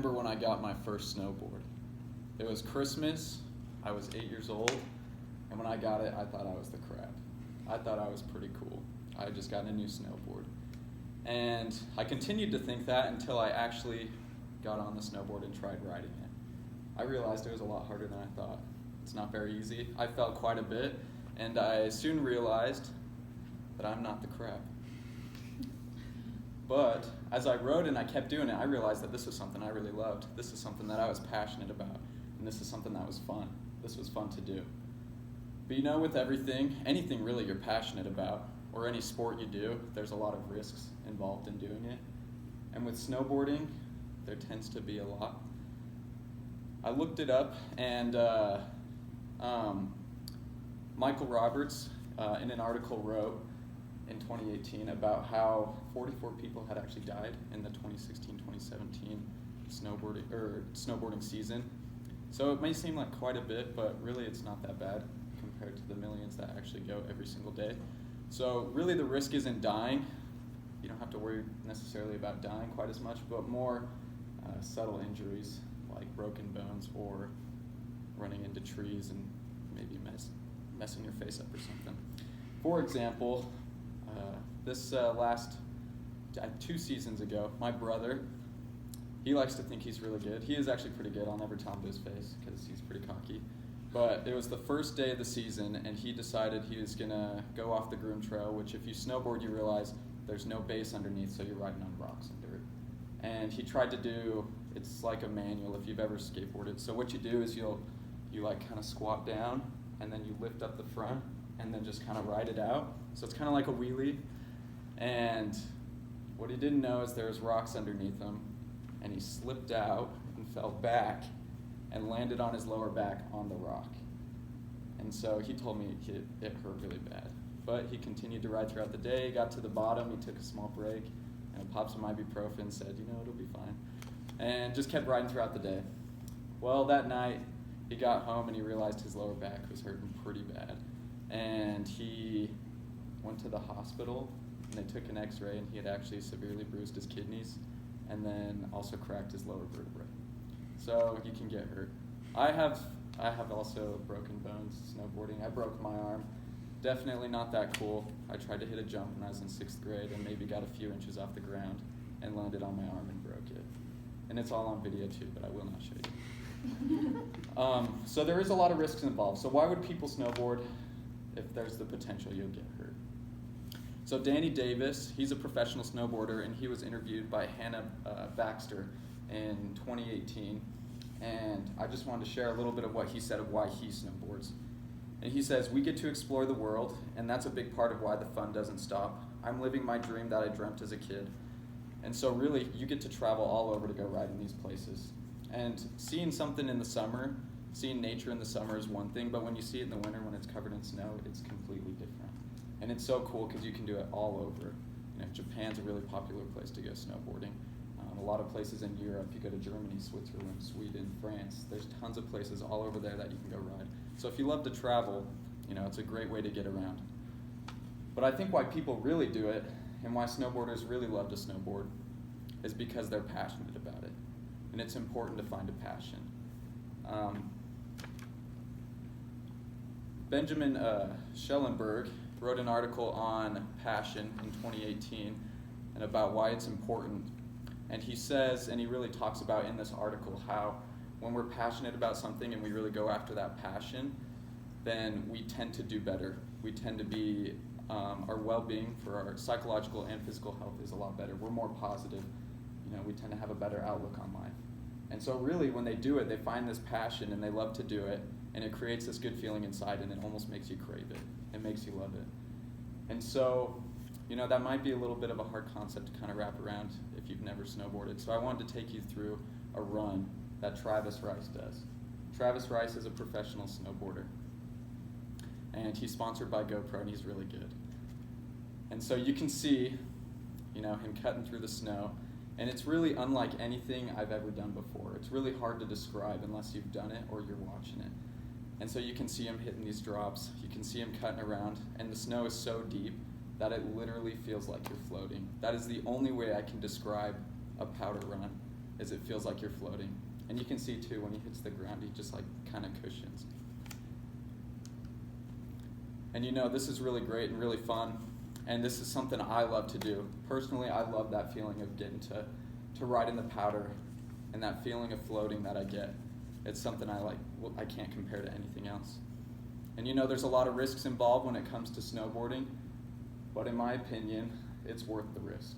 Remember when I got my first snowboard. It was Christmas, I was 8 years old, and when I got it, I thought I was the crap. I thought I was pretty cool. I had just gotten a new snowboard. And I continued to think that until I actually got on the snowboard and tried riding it. I realized it was a lot harder than I thought. It's not very easy. I fell quite a bit, and I soon realized that I'm not the crap. But as I rode and I kept doing it, I realized that this was something I really loved. This is something that I was passionate about, and this is something that was fun. This was fun to do. But you know, with everything, anything really you're passionate about, or any sport you do, there's a lot of risks involved in doing it. And with snowboarding, there tends to be a lot. I looked it up, and Michael Roberts, in an article, wrote in 2018 about how 44 people had actually died in the 2016-2017 snowboarding season. So it may seem like quite a bit, but really it's not that bad compared to the millions that actually go every single day. So really the risk isn't dying. You don't have to worry necessarily about dying quite as much, but more subtle injuries like broken bones or running into trees and maybe messing your face up or something. For example, this last 2 seasons ago, my brother, he likes to think he's really good. He is actually pretty good. I'll never tell him to his face because he's pretty cocky. But it was the first day of the season, and he decided he was going to go off the groom trail, which if you snowboard, you realize there's no base underneath, so you're riding on rocks and dirt. And he tried to do, it's like a manual if you've ever skateboarded. So what you do is you like kind of squat down, and then you lift up the front, and then just kind of ride it out. So it's kind of like a wheelie. And what he didn't know is there was rocks underneath him, and he slipped out and fell back and landed on his lower back on the rock. And so he told me it hurt really bad. But he continued to ride throughout the day, got to the bottom, he took a small break, and popped some ibuprofen, said, it'll be fine. And just kept riding throughout the day. Well, that night, he got home and he realized his lower back was hurting pretty bad. And he went to the hospital, and they took an x-ray, and he had actually severely bruised his kidneys, and then also cracked his lower vertebrae. So you can get hurt. I have also broken bones snowboarding. I broke my arm. Definitely not that cool. I tried to hit a jump when I was in 6th grade and maybe got a few inches off the ground and landed on my arm and broke it. And it's all on video too, but I will not show you. So there is a lot of risks involved. So why would people snowboard if there's the potential you'll get hurt? So Danny Davis, he's a professional snowboarder, and he was interviewed by Hannah Baxter in 2018. And I just wanted to share a little bit of what he said of why he snowboards. And he says, "We get to explore the world, and that's a big part of why the fun doesn't stop. I'm living my dream that I dreamt as a kid." And so really, you get to travel all over to go ride in these places. And seeing something in the summer, seeing nature in the summer is one thing, but when you see it in the winter when it's covered in snow, it's completely different. And it's so cool because you can do it all over. Japan's a really popular place to go snowboarding. A lot of places in Europe, you go to Germany, Switzerland, Sweden, France. There's tons of places all over there that you can go ride. So if you love to travel, it's a great way to get around. But I think why people really do it, and why snowboarders really love to snowboard, is because they're passionate about it. And it's important to find a passion. Benjamin Schellenberg wrote an article on passion in 2018 and about why it's important. And he says, and he really talks about in this article, how when we're passionate about something and we really go after that passion, then we tend to do better. We tend to be, our well-being for our psychological and physical health is a lot better. We're more positive. We tend to have a better outlook on life. And so really when they do it, they find this passion and they love to do it, and it creates this good feeling inside, and it almost makes you crave it. It makes you love it. And so, that might be a little bit of a hard concept to kind of wrap around if you've never snowboarded. So I wanted to take you through a run that Travis Rice does. Travis Rice is a professional snowboarder, and he's sponsored by GoPro, and he's really good. And so you can see, him cutting through the snow, and it's really unlike anything I've ever done before. It's really hard to describe unless you've done it or you're watching it. And so you can see him hitting these drops, you can see him cutting around, and the snow is so deep that it literally feels like you're floating. That is the only way I can describe a powder run. is it feels like you're floating. And you can see too, when he hits the ground, he just like kind of cushions. And you know, this is really great and really fun. And this is something I love to do. Personally, I love that feeling of getting to ride in the powder and that feeling of floating that I get. It's something I can't compare to anything else. And you know, there's a lot of risks involved when it comes to snowboarding, but in my opinion, it's worth the risk.